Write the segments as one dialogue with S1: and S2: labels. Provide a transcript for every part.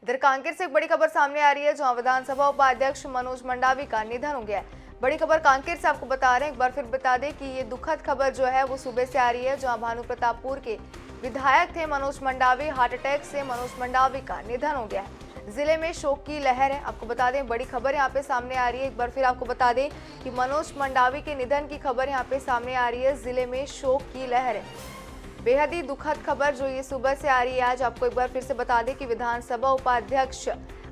S1: इधर कांकेर से एक बड़ी खबर सामने आ रही है, जहां विधानसभा उपाध्यक्ष मनोज मंडावी का निधन हो गया है। बड़ी खबर कांकेर से आपको बता रहे हैं, एक बार फिर बता दें कि ये दुखद खबर जो है वो सुबह से आ रही है, जहां भानु प्रतापपुर के विधायक थे मनोज मंडावी, हार्ट अटैक से मनोज मंडावी का निधन हो गया है। जिले में शोक की लहर है। आपको बता दें, बड़ी खबर यहाँ पे सामने आ रही है। एक बार फिर आपको बता दें कि मनोज मंडावी के निधन की खबर यहाँ पे सामने आ रही है। जिले में शोक की लहर है। बेहद ही दुखद खबर जो ये सुबह से आ रही है। आज आपको एक बार फिर से बता दें कि विधानसभा उपाध्यक्ष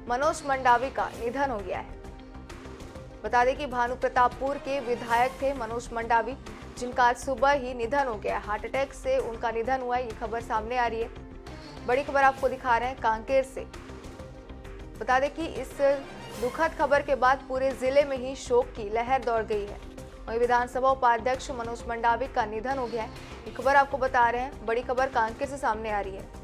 S1: मनोज मंडावी का निधन हो गया है। बता दें कि भानु प्रतापपुर के विधायक थे मनोज मंडावी, जिनका आज सुबह ही निधन हो गया है। हार्ट अटैक से उनका निधन हुआ है, ये खबर सामने आ रही है। बड़ी खबर आपको दिखा रहे हैं कांकेर से। बता दें कि इस दुखद खबर के बाद पूरे जिले में ही शोक की लहर दौड़ गई है। वहीं विधानसभा उपाध्यक्ष मनोज मंडावी का निधन हो गया है, ये खबर आपको बता रहे हैं। बड़ी खबर कांकेर से सामने आ रही है।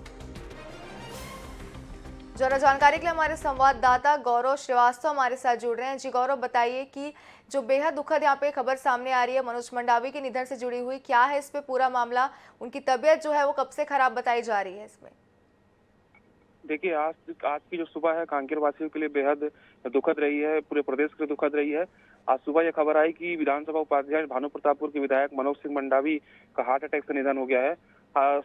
S1: जरा जानकारी के लिए हमारे संवाददाता गौरव श्रीवास्तव हमारे साथ जुड़ रहे हैं। जी गौरव, बताइए कि जो बेहद दुखद यहाँ पे खबर सामने आ रही है मनोज मंडावी के निधन से जुड़ी हुई, क्या है इस पे पूरा मामला? उनकी तबीयत जो है वो कब से खराब बताई जा रही है इसमें?
S2: देखिए, आज की जो सुबह है कांकेर वासियों के लिए बेहद दुखद रही है, पूरे प्रदेश के लिए दुखद रही है। आज सुबह यह खबर आई कि विधानसभा उपाध्यक्ष भानु प्रतापपुर के विधायक मनोज सिंह मंडावी का हार्ट अटैक से निधन हो गया है।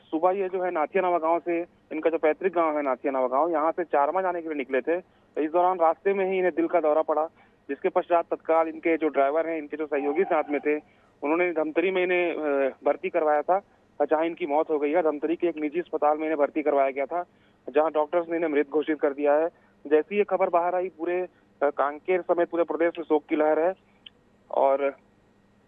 S2: सुबह ये जो है नाथिया नावा गांव से, इनका जो पैतृक गांव है नाथिया नावा गांव, यहाँ से चारमा जाने के लिए निकले थे। इस दौरान रास्ते में ही इन्हें दिल का दौरा पड़ा, जिसके पश्चात तत्काल इनके जो ड्राइवर हैं, इनके जो सहयोगी साथ में थे, उन्होंने धमतरी में इन्हें भर्ती करवाया था, जहाँ इनकी मौत हो गई है। धमतरी के एक निजी अस्पताल में इन्हें भर्ती करवाया गया था, जहां डॉक्टर्स ने इन्हें मृत घोषित कर दिया है। जैसी ये खबर बाहर आई, पूरे कांकेर समेत पूरे प्रदेश में शोक की लहर है। और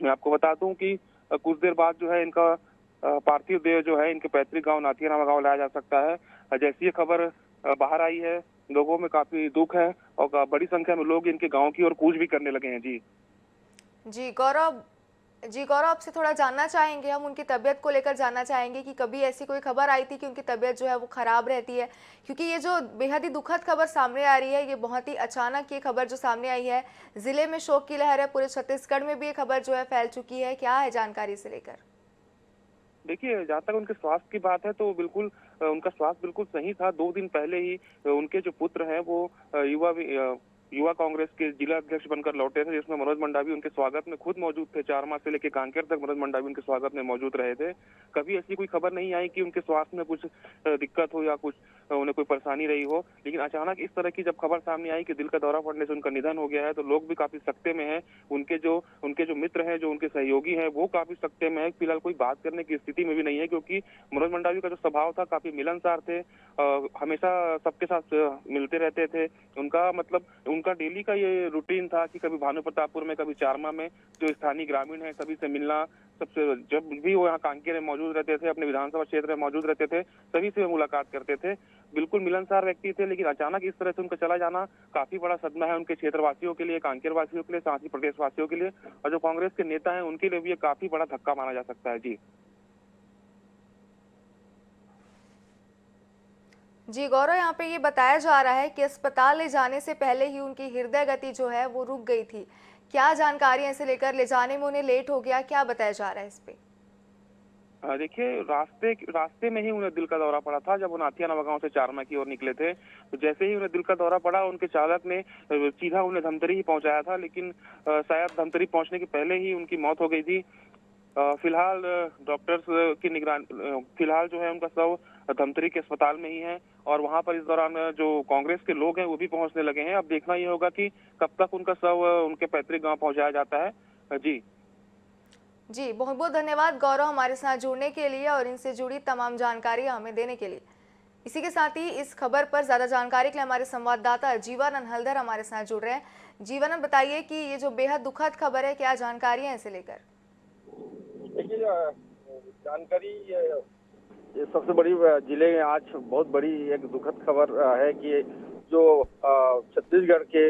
S2: मैं आपको बता दूं कि कुछ देर बाद जो है इनका पार्थिव देह जो है इनके पैतृक गांव नाथिया नावा गांव लाया जा सकता है। जैसी ये खबर बाहर आई है, लोगों में काफी दुख है और बड़ी संख्या में लोग इनके गाँव की ओर कूच भी करने लगे हैं।
S1: जी गौरव, आपसे थोड़ा जानना चाहेंगे, हम उनकी तबीयत को लेकर जानना चाहेंगे कि कभी ऐसी कोई खबर आई थी कि उनकी तबीयत जो है वो खराब रहती है? क्योंकि ये जो बेहद ही दुखद खबर सामने आ रही है, ये बहुत ही अचानक ये खबर जो सामने आई है। जिले में शोक की लहर है, पूरे छत्तीसगढ़ में भी ये खबर जो है फैल चुकी है। क्या है जानकारी इसे लेकर?
S2: देखिए, जहाँ तक उनके स्वास्थ्य की बात है तो बिल्कुल उनका स्वास्थ्य बिल्कुल सही था। 2 दिन पहले ही उनके जो पुत्र हैं वो युवा कांग्रेस के जिला अध्यक्ष बनकर लौटे थे, जिसमें मनोज मंडावी उनके स्वागत में खुद मौजूद थे। चारमा से लेकर कांकेर तक मनोज मंडावी उनके स्वागत में मौजूद रहे थे। कभी ऐसी कोई खबर नहीं आई कि उनके स्वास्थ्य में कुछ दिक्कत हो या कुछ उन्हें कोई परेशानी रही हो। लेकिन अचानक इस तरह की जब खबर सामने आई कि दिल का दौरा पड़ने से उनका निधन हो गया है, तो लोग भी काफी सकते में हैं। उनके जो मित्र हैं, जो उनके सहयोगी हैं, वो काफी सकते में है। फिलहाल कोई बात करने की स्थिति में भी नहीं है, क्योंकि मनोज मंडावी का जो स्वभाव था काफी मिलनसार थे, हमेशा सबके साथ मिलते रहते थे। उनका डेली का ये रूटीन था कि कभी भानु प्रतापपुर में, कभी चारमा में जो स्थानीय ग्रामीण है सभी से मिलना। सबसे जब भी वो यहाँ कांकेर में मौजूद रहते थे, अपने विधानसभा क्षेत्र में मौजूद रहते थे, सभी से मुलाकात करते थे। बिल्कुल मिलनसार व्यक्ति थे। लेकिन अचानक इस तरह से उनका चला जाना काफी बड़ा सदमा है उनके क्षेत्रवासियों के लिए, कांकेर वासियों के लिए, साथ ही प्रदेशवासियों के लिए, और जो कांग्रेस के नेता हैं उनके लिए भी ये काफी बड़ा धक्का माना जा सकता है।
S1: जी गौरव, यहाँ पे ये बताया जा रहा है कि अस्पताल ले जाने से पहले ही उनकी हृदय गति जो है वो रुक गई थी। क्या जानकारी है इसे लेकर? ले जाने में उन्हें लेट हो गया, क्या बताया जा रहा है इस पे?
S2: देखिए, रास्ते में ही उन्हें दिल का दौरा पड़ा था। जब वो नाथिया नावा गांव से चारमा की ओर निकले थे, तो जैसे ही उन्हें दिल का दौरा पड़ा, उनके चालक ने सीधा उन्हें धमतरी ही पहुंचाया था। लेकिन शायद धमतरी पहुंचने के पहले ही उनकी मौत हो गई थी। फिलहाल डॉक्टर्स की निगरानी, फिलहाल जो है उनका शव धमतरी के अस्पताल में ही है, और वहां पर इस दौरान जो कांग्रेस के लोग हैं वो भी पहुंचने लगे हैं। अब देखना ये होगा कि कब तक उनका शव उनके पैतृक गांव पहुंचाया जाता है।
S1: जी बहुत बहुत धन्यवाद गौरव, हमारे साथ जुड़ने के लिए और इनसे जुड़ी तमाम जानकारी हमें देने के लिए। इसी के साथ ही इस खबर पर ज्यादा जानकारी के लिए हमारे संवाददाता जीवानंद हल्दर हमारे साथ जुड़ रहे हैं। जीवानंद, बताइए कि ये जो बेहद दुखद खबर है, क्या जानकारी है इसे लेकर?
S3: देखिए, जानकारी ये सबसे बड़ी जिले में आज बहुत बड़ी एक दुखद खबर है कि जो छत्तीसगढ़ के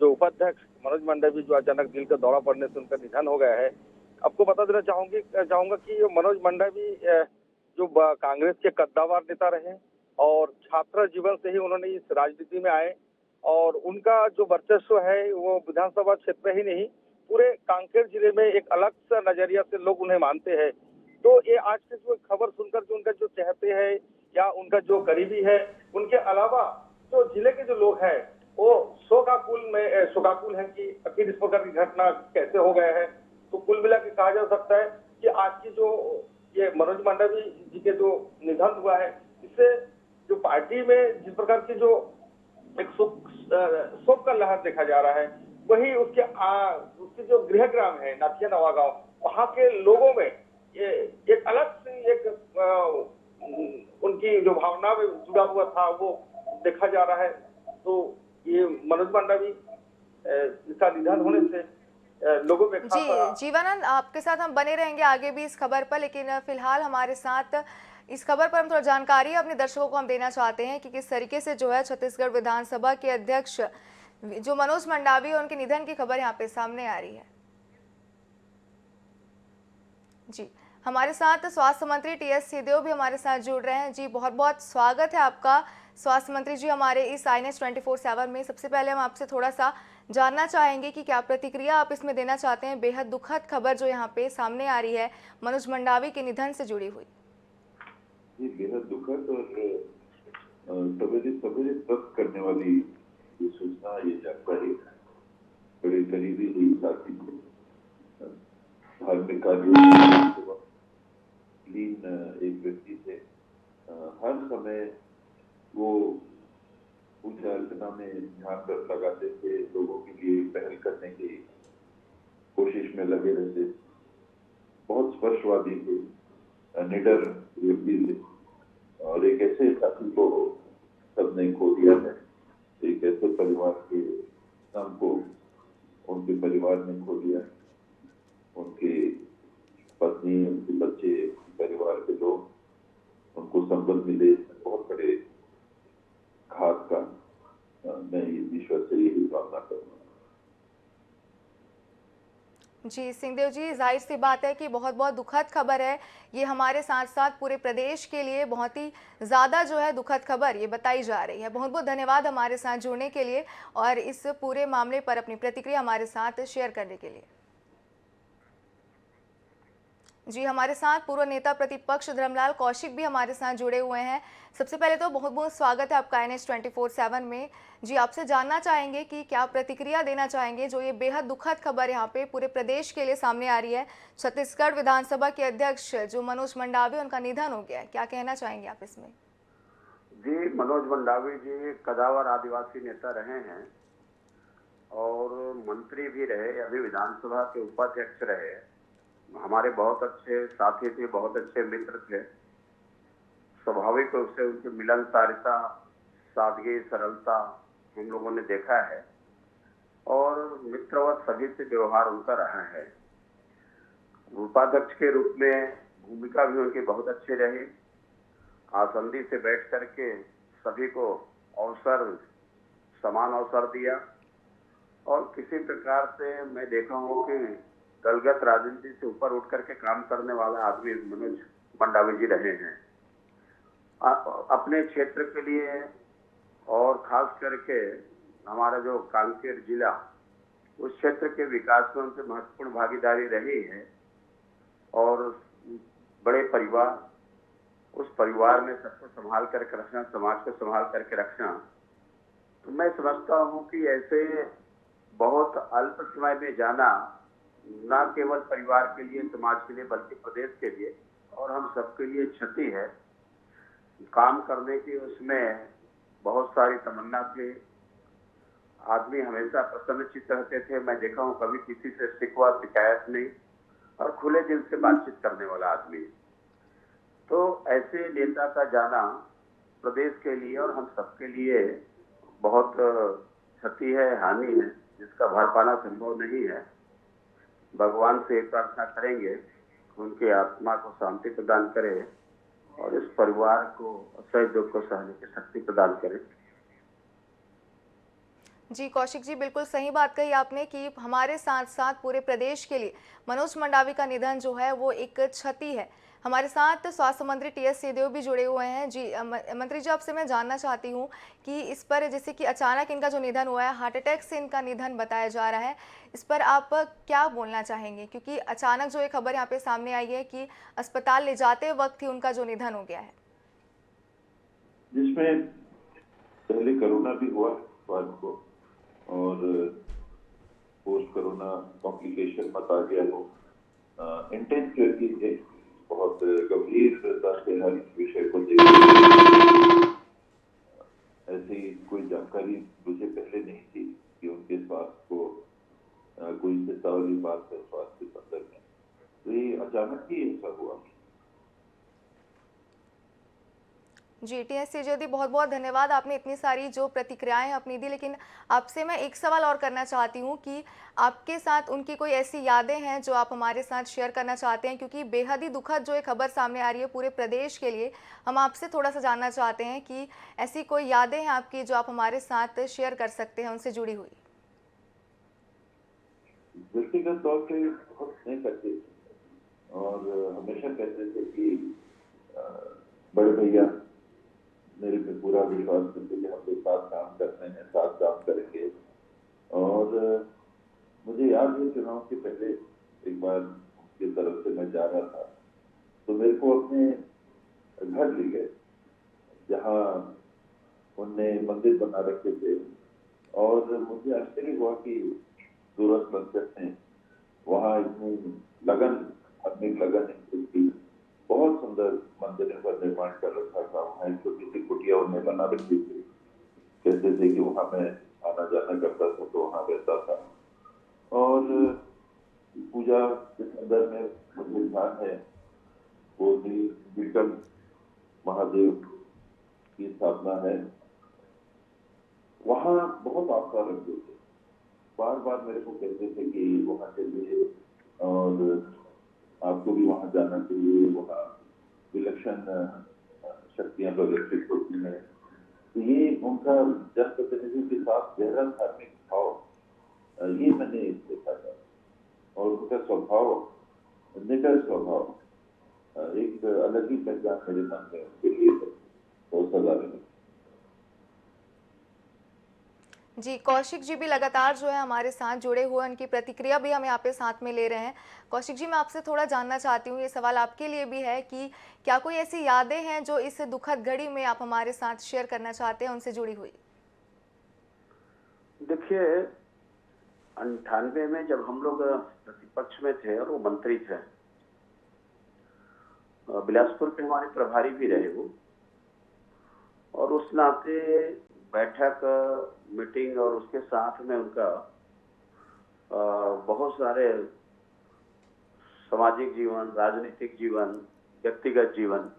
S3: जो उपाध्यक्ष मनोज मंडावी जो अचानक दिल का दौरा पड़ने से उनका निधन हो गया है। आपको बता देना चाहूंगा कि मनोज मंडावी जो कांग्रेस के कद्दावर नेता रहे और छात्र जीवन से ही उन्होंने इस राजनीति में आए, और उनका जो वर्चस्व है वो विधानसभा क्षेत्र ही नहीं पूरे कांकेर जिले में एक अलग सा नजरिया से लोग उन्हें मानते हैं। तो ये आज की जो खबर सुनकर जो उनका जो चाहते हैं या उनका जो करीबी है, उनके अलावा जो जिले के जो लोग हैं वो शोकाकुल हैं कि आखिर इस प्रकार की घटना कैसे हो गया है। तो कुल मिला के कहा जा सकता है कि आज की जो ये मनोज मंडावी जी के जो निधन हुआ है, इससे जो पार्टी में जिस प्रकार की जो एक शोक का लहर देखा जा रहा है, वही उसके जो गृह ग्राम है नाथिया नवा गांव, वहां के लोगों में ये एक अलग सी उनकी जो भावना में जुड़ा हुआ था वो देखा जा रहा है। तो ये मनोज मंडावी इसका निधन होने से लोगों में
S1: जी जीवानंद, आपके साथ हम बने रहेंगे आगे भी इस खबर पर, लेकिन फिलहाल हमारे साथ इस खबर पर हम थोड़ा जानकारी अपने दर्शकों को हम देना चाहते हैं कि किस तरीके से जो है छत्तीसगढ़ विधानसभा के अध्यक्ष जो मनोज मंडावी है उनके निधन की खबर यहाँ पे सामने आ रही है। जी, हमारे साथ स्वास्थ्य मंत्री टीएस सिंहदेव भी हमारे साथ जुड़ रहे हैं। जी, बहुत बहुत स्वागत है आपका स्वास्थ्य मंत्री जी हमारे इस INS 24/7 में। सबसे पहले हम आपसे थोड़ा सा जानना चाहेंगे कि क्या प्रतिक्रिया आप इसमें देना चाहते हैं, बेहद दुखद खबर जो यहाँ पे सामने आ रही है मनोज मंडावी के निधन से जुड़ी हुई।
S4: ये बेहद दुखद और सवेरे तक करने वाली ये सूचना, ये जानकारी बड़े करीबी हुई साथी को धार्मिक कार्यों लीन एक व्यक्ति थे। हर समय वो पूजा अर्चना में ध्यान लगाते थे, लोगों के लिए पहल करने की कोशिश में लगे रहते, बहुत स्पर्शवादी थे, निडर व्यक्ति थे और एक ऐसे साथी को सबने खो दिया है। एक ऐसे परिवार के नाम को उनके परिवार ने खो दिया। उनकी पत्नी, उनके बच्चे, परिवार के लोग, उनको संबल मिले बहुत बड़े घात का मैं ईश्वर से यही कामना करूँगा।
S1: जी सिंहदेव जी, जाहिर सी बात है कि बहुत बहुत दुखद खबर है ये, हमारे साथ साथ पूरे प्रदेश के लिए बहुत ही ज़्यादा जो है दुखद खबर ये बताई जा रही है। बहुत बहुत धन्यवाद हमारे साथ जुड़ने के लिए और इस पूरे मामले पर अपनी प्रतिक्रिया हमारे साथ शेयर करने के लिए। जी, हमारे साथ पूर्व नेता प्रतिपक्ष धर्मलाल कौशिक भी हमारे साथ जुड़े हुए हैं। सबसे पहले तो बहुत बहुत स्वागत है आपका INS 24/7 में। जी, आपसे जानना चाहेंगे कि क्या प्रतिक्रिया देना चाहेंगे जो ये बेहद दुखद खबर यहाँ पे पूरे प्रदेश के लिए सामने आ रही है, छत्तीसगढ़ विधानसभा के अध्यक्ष जो मनोज मंडावी उनका निधन हो गया है, क्या कहना चाहेंगे आप इसमें?
S5: जी, मनोज मंडावी जी कदावर आदिवासी नेता रहे हैं और मंत्री भी रहे, अभी विधानसभा के उपाध्यक्ष रहे, हमारे बहुत अच्छे साथी थे, बहुत अच्छे मित्र थे। स्वाभाविक रूप से उनकी मिलनसारिता, सादगी, सरलता हम लोगों ने देखा है और मित्रवत सभी से व्यवहार उनका रहा है। उपाध्यक्ष के रूप में भूमिका भी उनकी बहुत अच्छी रही। आसंदी से बैठ करके सभी को समान अवसर दिया और किसी प्रकार से मैं देखा हूँ कि दलगत राजनीति से ऊपर उठ करके काम करने वाला आदमी मनोज मंडावी जी रहे हैं। अपने क्षेत्र के लिए और खास करके हमारा जो कांकेर जिला, उस क्षेत्र के विकास में उनसे महत्वपूर्ण भागीदारी रही है और बड़े परिवार, उस परिवार में सबको संभाल करके रखना, समाज को संभाल करके रखना, तो मैं समझता हूँ कि ऐसे बहुत अल्प समय में जाना न केवल परिवार के लिए, समाज के लिए, बल्कि प्रदेश के लिए और हम सबके लिए क्षति है। काम करने की उसमें बहुत सारी तमन्ना थी। आदमी हमेशा प्रसन्नचित्त रहते थे। मैं देखा हूँ कभी किसी से शिकवा शिकायत नहीं और खुले दिल से बातचीत करने वाला आदमी। तो ऐसे नेता का जाना प्रदेश के लिए और हम सबके लिए बहुत क्षति है, हानि है, जिसका भर पाना संभव नहीं है। भगवान से प्रार्थना करेंगे उनकी आत्मा को शांति प्रदान करे और इस परिवार को असह्य दुख को सहने की शक्ति प्रदान करे।
S1: जी कौशिक जी, बिल्कुल सही बात कही आपने कि हमारे साथ साथ पूरे प्रदेश के लिए मनोज मंडावी का निधन जो है वो एक क्षति है। हमारे साथ स्वास्थ्य मंत्री टीएस सिंहदेव भी जुड़े हुए हैं। जी मंत्री जी, आपसे मैं जानना चाहती हूँ कि इस पर जैसे कि अचानक इनका जो निधन हुआ है, हार्ट अटैक से इनका निधन बताया जा रहा है, इस पर आप क्या बोलना चाहेंगे? क्योंकि अचानक जो एक खबर यहाँ पे सामने आई है कि अस्पताल ले जाते वक्त ही उनका जो निधन हो गया है,
S4: जिसमें पहले कोरोना भी हुआ स्वास्थ्य को, और पोस्ट कोरोना कॉम्प्लिकेशन मत आ गया हो। इंटेंस केयर की है, बहुत गंभीरता से हर विषय को देखते। ऐसी कोई जानकारी मुझे पहले नहीं थी कि उनके स्वास्थ्य को कोई चिंता वाली बात है स्वास्थ्य के संदर्भ में। तो ये अचानक ही ऐसा हुआ।
S1: जी टीएस सेजोदी, बहुत बहुत धन्यवाद, आपने इतनी सारी जो प्रतिक्रियाएं अपनी दी। लेकिन आपसे मैं एक सवाल और करना चाहती हूं कि आपके साथ उनकी कोई ऐसी यादें हैं जो आप हमारे साथ शेयर करना चाहते हैं, क्योंकि बेहद ही दुखद जो एक खबर सामने आ रही है पूरे प्रदेश के लिए। हम आपसे थोड़ा सा जानना चाहते हैं कि ऐसी कोई यादें हैं आपकी जो आप हमारे साथ शेयर कर सकते हैं उनसे जुड़ी हुई।
S4: व्यक्तिगत तौर पे बहुत स्नेह करते थे और हमेशा कहते थे कि बड़े भैया मेरे पे पूरा विश्वास करते कि हम लोग साथ काम करते हैं, साथ काम करेंगे। और मुझे याद है चुनाव के पहले एक बार उनकी तरफ से मैं जा रहा था, तो मेरे को अपने घर ले गए जहाँ उनने मंदिर बना रखे थे, और मुझे आश्चर्य हुआ कि सूरज पंकज ने वहाँ इतनी लगन, आत्मिक लगन थी। बहुत सुंदर मंदिरों का निर्माण कर रखा था। वहाँ एक छोटी सी कुटिया उन्हें बना रखी थी। कहते थे कि वहाँ मैं आना जाना करता था तो वहाँ रहता था। और पूजा के संदर्भ में मुझे ध्यान है वो नीलकंठ महादेव की स्थापना है, वहाँ बहुत आस्था रखते थे। बार बार मेरे को कहते थे कि वहाँ चलिए और आपको भी वहाँ जाना चाहिए, वहाँ विलक्षण शक्तियां प्रदर्शित होती हैं। तो ये उनका जनप्रतिनिधि के साथ गहरा धार्मिक भाव ये मैंने देखा था। और उनका स्वभाव, निडर स्वभाव, एक अलग ही पहचान मेरे मन में उनके लिए है, बहुत सदा रहे।
S1: जी कौशिक जी भी लगातार जो है हमारे साथ जुड़े हुए, उनकी प्रतिक्रिया भी हम यहाँ पे साथ में ले रहे हैं। कौशिक जी, मैं आपसे थोड़ा जानना चाहती हूँ, ये सवाल आपके लिए भी है कि क्या कोई ऐसी यादें हैं जो इस दुखद घड़ी में आप हमारे साथ शेयर करना चाहते हैं उनसे जुड़ी हुई?
S5: देखिए, 98 में जब हम लोग प्रतिपक्ष में थे और वो मंत्री थे, बिलासपुर के हमारे प्रभारी भी रहे वो, और उस नाते बैठक, मीटिंग और उसके साथ में उनका बहुत सारे सामाजिक जीवन, राजनीतिक जीवन, व्यक्तिगत जीवन,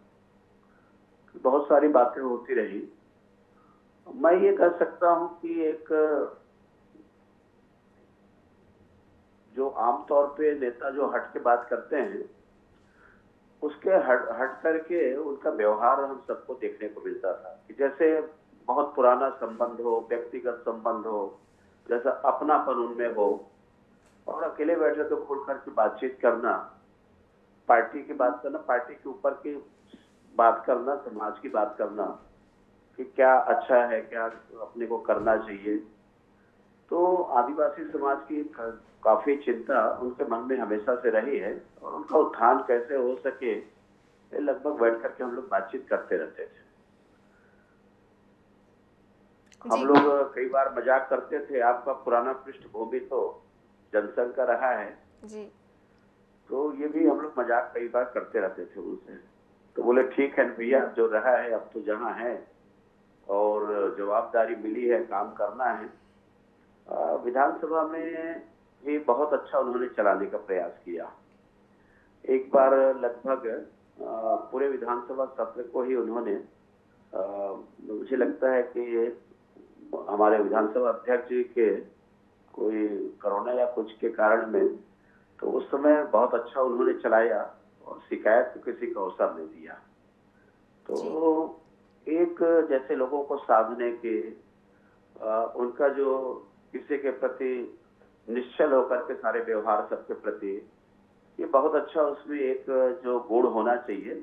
S5: बहुत सारी बातें होती रही। मैं ये कह सकता हूं कि एक जो आमतौर पे नेता जो हट के बात करते हैं, उसके हट करके उनका व्यवहार हम सबको देखने को मिलता था कि जैसे बहुत पुराना संबंध हो, व्यक्तिगत संबंध हो, जैसा अपनापन उनमें हो, और अकेले बैठे तो खुल करके बातचीत करना, पार्टी की बात करना, पार्टी के ऊपर की बात करना, समाज की बात करना कि क्या अच्छा है, क्या अपने को करना चाहिए। तो आदिवासी समाज की काफी चिंता उनके मन में हमेशा से रही है, और उनका उत्थान कैसे हो सके लगभग बैठ करके हम लोग बातचीत करते रहते थे। हम लोग कई बार मजाक करते थे, आपका पुराना पृष्ठभूमि तो जनसंघ का रहा है
S1: जी,
S5: तो ये भी हम लोग मजाक कई बार करते रहते थे उनसे। तो बोले ठीक है भैया, जो रहा है अब तो जहाँ है और जवाबदारी मिली है, काम करना है। विधानसभा में भी बहुत अच्छा उन्होंने चलाने का प्रयास किया। एक बार लगभग पूरे विधानसभा सत्र को ही उन्होंने, मुझे लगता है कि हमारे विधानसभा अध्यक्ष जी के कोई कोरोना या कुछ के कारण में, तो उस समय बहुत अच्छा उन्होंने चलाया और शिकायत को किसी को अवसर नहीं दिया। तो एक जैसे लोगों को साधने के, उनका जो किसी के प्रति निश्चल होकर के सारे व्यवहार सबके प्रति, ये बहुत अच्छा उसमें एक जो गुण होना चाहिए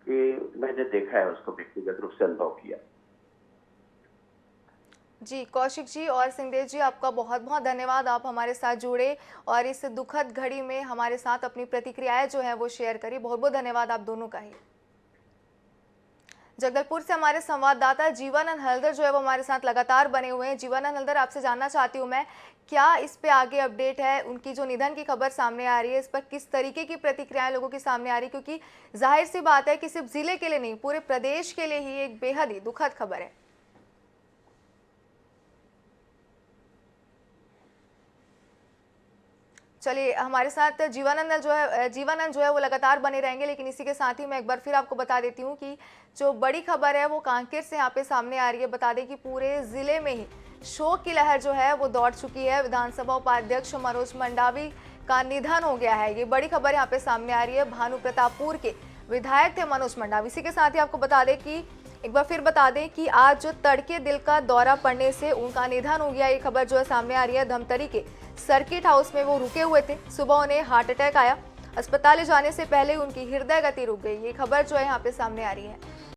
S5: कि मैंने देखा है, उसको व्यक्तिगत रूप से अनुभव किया।
S1: जी कौशिक जी और सिंहदेव जी, आपका बहुत बहुत धन्यवाद, आप हमारे साथ जुड़े और इस दुखद घड़ी में हमारे साथ अपनी प्रतिक्रियाएं जो है वो शेयर करी। बहुत बहुत धन्यवाद आप दोनों का ही। जगदलपुर से हमारे संवाददाता जीवानंद हल्दर जो है वो हमारे साथ लगातार बने हुए हैं। जीवानंद हल्दर, आपसे जानना चाहती हूँ मैं, क्या इस पे आगे अपडेट है? उनकी जो निधन की खबर सामने आ रही है, इस पर किस तरीके की प्रतिक्रियाएं लोगों की सामने आ रही है? क्योंकि जाहिर सी बात है कि सिर्फ जिले के लिए नहीं, पूरे प्रदेश के लिए ही एक बेहद ही दुखद खबर है। चलिए, हमारे साथ जीवानंद जो है वो लगातार बने रहेंगे, लेकिन इसी के साथ ही मैं एक बार फिर आपको बता देती हूँ कि जो बड़ी खबर है वो कांकेर से यहाँ पे सामने आ रही है। बता दें कि पूरे जिले में ही शोक की लहर जो है वो दौड़ चुकी है। विधानसभा उपाध्यक्ष मनोज मंडावी का निधन हो गया है, ये बड़ी खबर यहाँ पे सामने आ रही है। भानु प्रतापपुर के विधायक थे मनोज मंडावी। इसी के साथ ही आपको बता दें कि एक बार फिर बता दें कि आज जो तड़के दिल का दौरा पड़ने से उनका निधन हो गया, ये खबर जो है सामने आ रही है। धमतरी के सर्किट हाउस में वो रुके हुए थे, सुबह उन्हें हार्ट अटैक आया, अस्पताल ले जाने से पहले उनकी हृदय गति रुक गई, ये खबर जो है यहाँ पे सामने आ रही है।